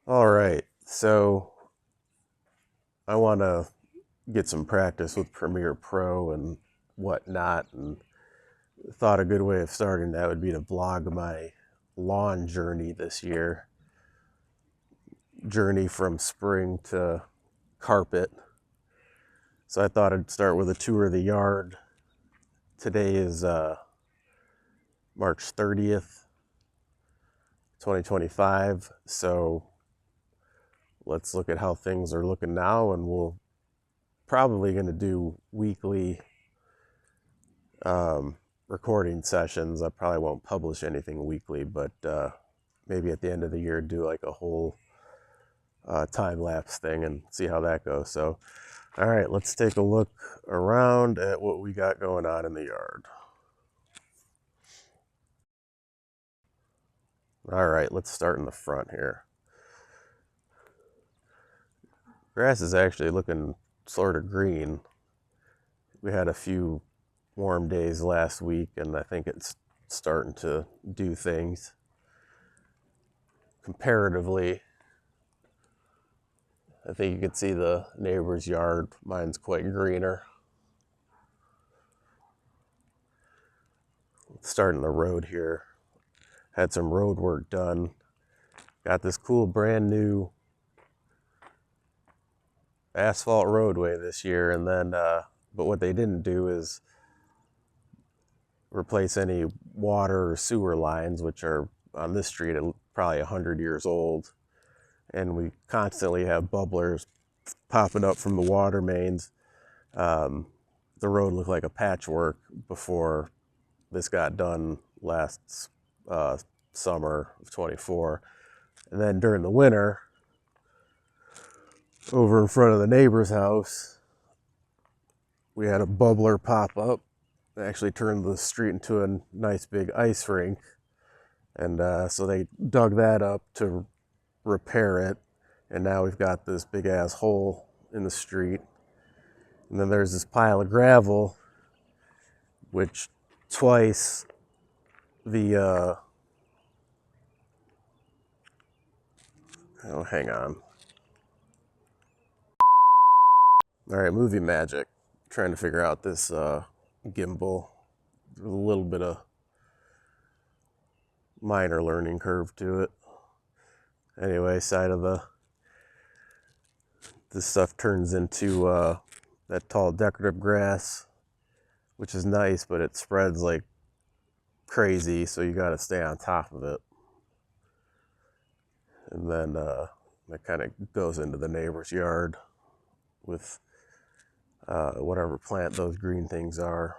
All right, so I want to get some practice with Premiere Pro and whatnot, and thought a good way of starting that would be to vlog my lawn journey this year. Journey from spring to carpet. So I thought I'd start with a tour of the yard. Today is March 30th, 2025. So let's look at how things are looking now, and we'll probably going to do weekly recording sessions. I probably won't publish anything weekly, but maybe at the end of the year do like a whole time lapse thing and see how that goes. So, all right, let's take a look around at what we got going on in the yard. All right, let's start in the front here. Grass is actually looking sort of green. We had a few warm days last week, and I think it's starting to do things. Comparatively, I think you can see the neighbor's yard. Mine's quite greener. Starting the road here. Had some road work done. Got this cool brand new asphalt roadway this year, and then but what they didn't do is replace any water or sewer lines, which are on this street probably 100 years old, and we constantly have bubblers popping up from the water mains. The road looked like a patchwork before this got done last summer of 24. And then during the winter, over in front of the neighbor's house, we had a bubbler pop up. It actually turned the street into a nice big ice rink. And so they dug that up to repair it. And now we've got this big ass hole in the street. And then there's this pile of gravel, which twice the oh, hang on. All right, movie magic. Trying to figure out this gimbal. There's a little bit of minor learning curve to it. Anyway, side of this stuff turns into that tall decorative grass, which is nice, but it spreads like crazy, so you got to stay on top of it. And then that kind of goes into the neighbor's yard with whatever plant those green things are.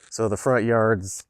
So the front yard's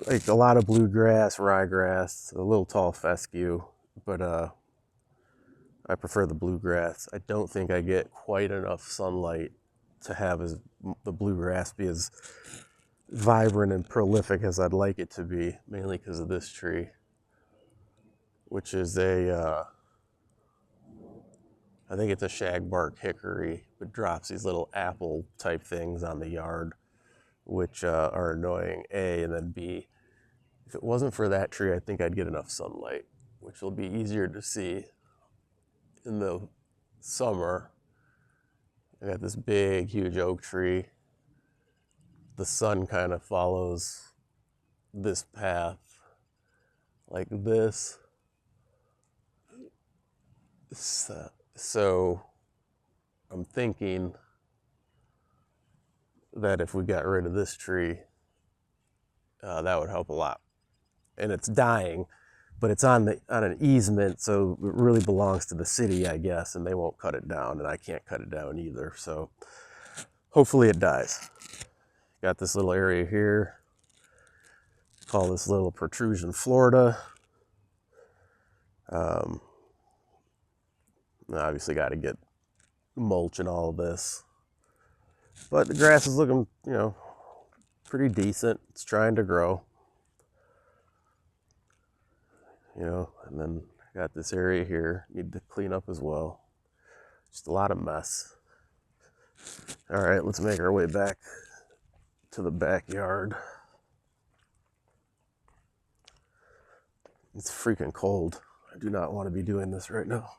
like a lot of bluegrass, ryegrass, a little tall fescue, but I prefer the bluegrass. I don't think I get quite enough sunlight to have the bluegrass be as vibrant and prolific as I'd like it to be, mainly because of this tree, which is I think it's a shagbark hickory, but drops these little apple type things on the yard, which are annoying, A, and then B, if it wasn't for that tree, I think I'd get enough sunlight, which will be easier to see in the summer. I got this big, huge oak tree. The sun kind of follows this path like this. So I'm thinking that if we got rid of this tree, that would help a lot. And it's dying, but it's on an easement, so it really belongs to the city, I guess, and they won't cut it down, and I can't cut it down either. So hopefully it dies. Got this little area here. Call this little protrusion Florida. Obviously got to get mulch and all of this. But the grass is looking, pretty decent. It's trying to grow. And then got this area here. Need to clean up as well. Just a lot of mess. All right, let's make our way back to the backyard. It's freaking cold. I do not want to be doing this right now.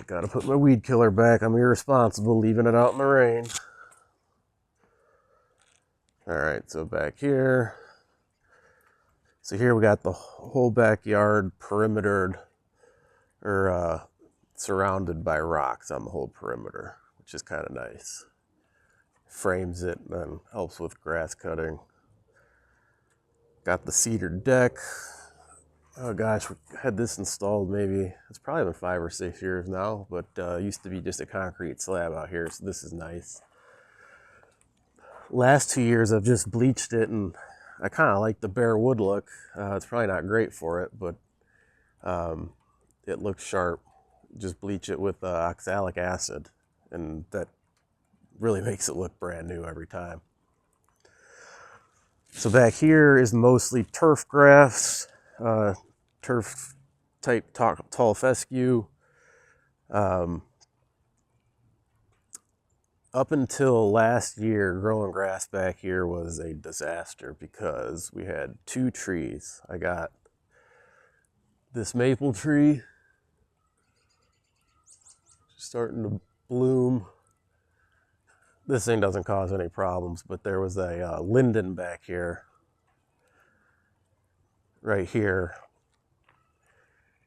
Gotta put my weed killer back. I'm irresponsible leaving it out in the rain. Alright, so back here. So here we got the whole backyard perimetered, or surrounded by rocks on the whole perimeter, which is kind of nice. Frames it and then helps with grass cutting. Got the cedar deck. Oh gosh, we had this installed maybe, it's probably been 5 or 6 years now, but used to be just a concrete slab out here, so this is nice. Last 2 years I've just bleached it, and I kind of like the bare wood look. It's probably not great for it, but it looks sharp. Just bleach it with oxalic acid, and that really makes it look brand new every time. So back here is mostly turf grass, turf type tall fescue. Up until last year, growing grass back here was a disaster because we had 2 trees. I got this maple tree starting to bloom. This thing doesn't cause any problems, but there was a linden back here, right here.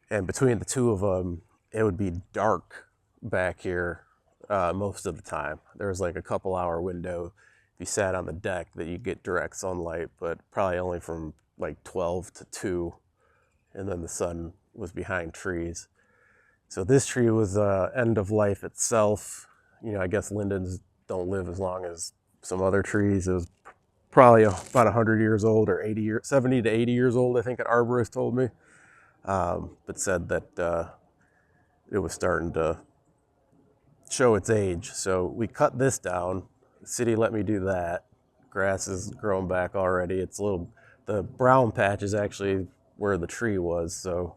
And between the 2 of them, it would be dark back here most of the time. There was like a couple hour window if you sat on the deck that you get direct sunlight, but probably only from like 12 to 2, and then the sun was behind trees. So this tree was end of life itself. You know, I guess lindens don't live as long as some other trees. It was probably about 100 years old, or 70 to 80 years old, I think an arborist told me. But said that it was starting to show its age. So we cut this down. The city let me do that. Grass is growing back already. It's a little, the brown patch is actually where the tree was, so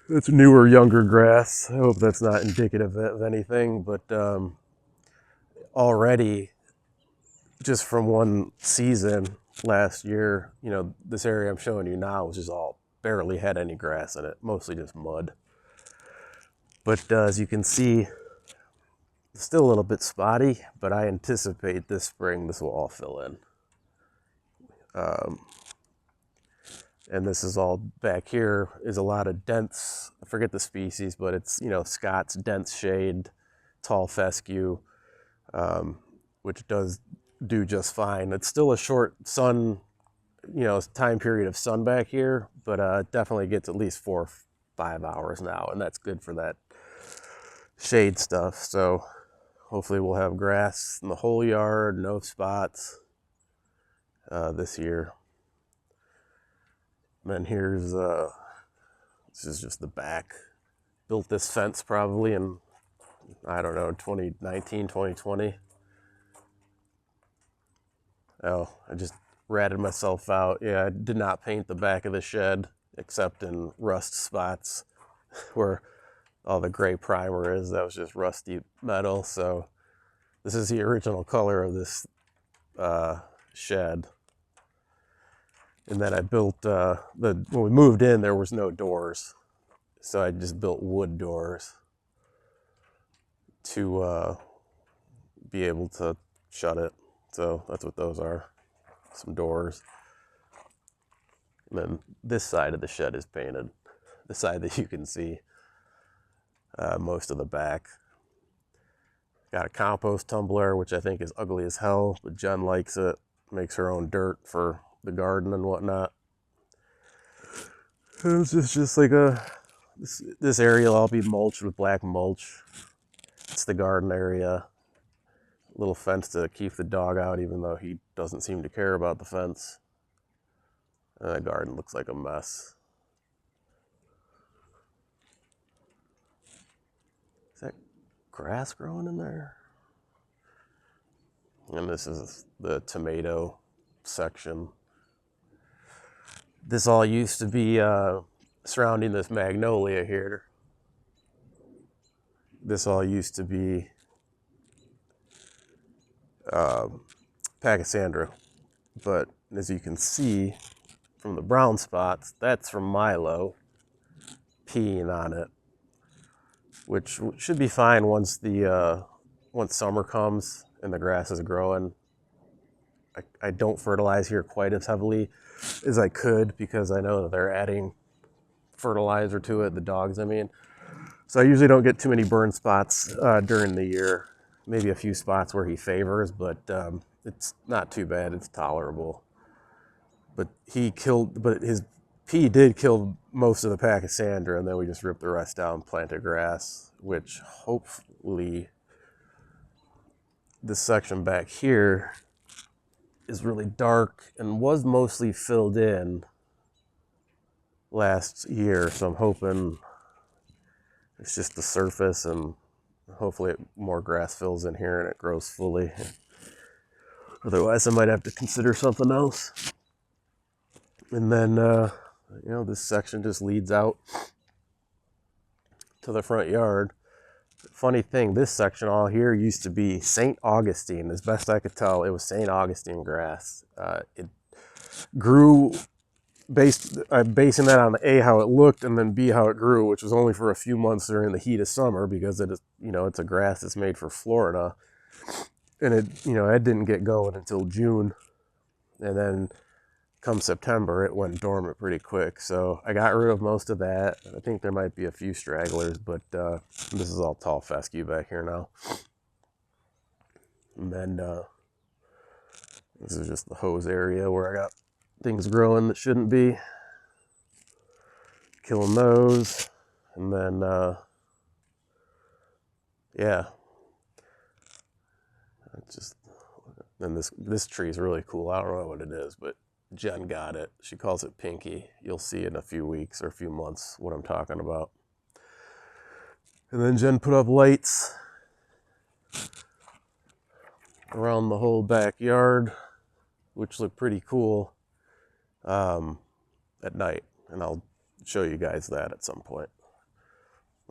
it's newer, younger grass. I hope that's not indicative of anything, but already, just from one season last year, you know, this area I'm showing you now was just all barely had any grass in it, mostly just mud. But as you can see, it's still a little bit spotty, but I anticipate this spring this will all fill in. And this is all back here is a lot of dense, I forget the species, but it's, you know, Scott's dense shade, tall fescue, which does do just fine. It's still a short sun, you know, time period of sun back here, but it definitely gets at least 4 or 5 hours now, and that's good for that shade stuff. So hopefully we'll have grass in the whole yard, no spots this year. And then here's this is just the back. Built this fence probably in, I don't know, 2019, 2020. Oh, I just ratted myself out. Yeah, I did not paint the back of the shed except in rust spots where all the gray primer is. That was just rusty metal. So this is the original color of this shed. And then I built when we moved in, there was no doors, so I just built wood doors to be able to shut it. So that's what those are, some doors. And then this side of the shed is painted, the side that you can see most of the back. Got a compost tumbler, which I think is ugly as hell, but Jen likes it. Makes her own dirt for the garden and whatnot. It's just like this area will all be mulched with black mulch. It's the garden area. Little fence to keep the dog out, even though he doesn't seem to care about the fence. And the garden looks like a mess. Is that grass growing in there? And this is the tomato section. This all used to be surrounding this magnolia here. This all used to be Pachysandra, but as you can see from the brown spots, that's from Milo peeing on it, which should be fine once summer comes and the grass is growing. I don't fertilize here quite as heavily as I could because I know that they're adding fertilizer to it, the dogs, I mean. So I usually don't get too many burn spots during the year. Maybe a few spots where he favors, but it's not too bad. It's tolerable. But his pea did kill most of the Pachysandra, and then we just ripped the rest out and planted grass, which hopefully this section back here is really dark and was mostly filled in last year. So I'm hoping it's just the surface, and hopefully more grass fills in here and it grows fully. Otherwise, I might have to consider something else. And then, this section just leads out to the front yard. Funny thing, this section all here used to be St. Augustine. As best I could tell, it was St. Augustine grass. It grew I'm basing that on A, how it looked, and then B, how it grew, which was only for a few months during the heat of summer because it is, it's a grass that's made for Florida. And it didn't get going until June. And then come September, it went dormant pretty quick. So I got rid of most of that. I think there might be a few stragglers, but this is all tall fescue back here now. And then this is just the hose area where I got things growing that shouldn't be. Killing those. And then, then this tree is really cool. I don't know what it is, but Jen got it. She calls it Pinky. You'll see in a few weeks or a few months what I'm talking about. And then Jen put up lights around the whole backyard, which look pretty cool at night. And I'll show you guys that at some point.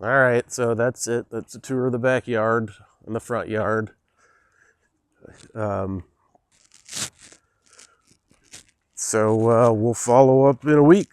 All right, so that's it. That's a tour of the backyard and the front yard. So we'll follow up in a week.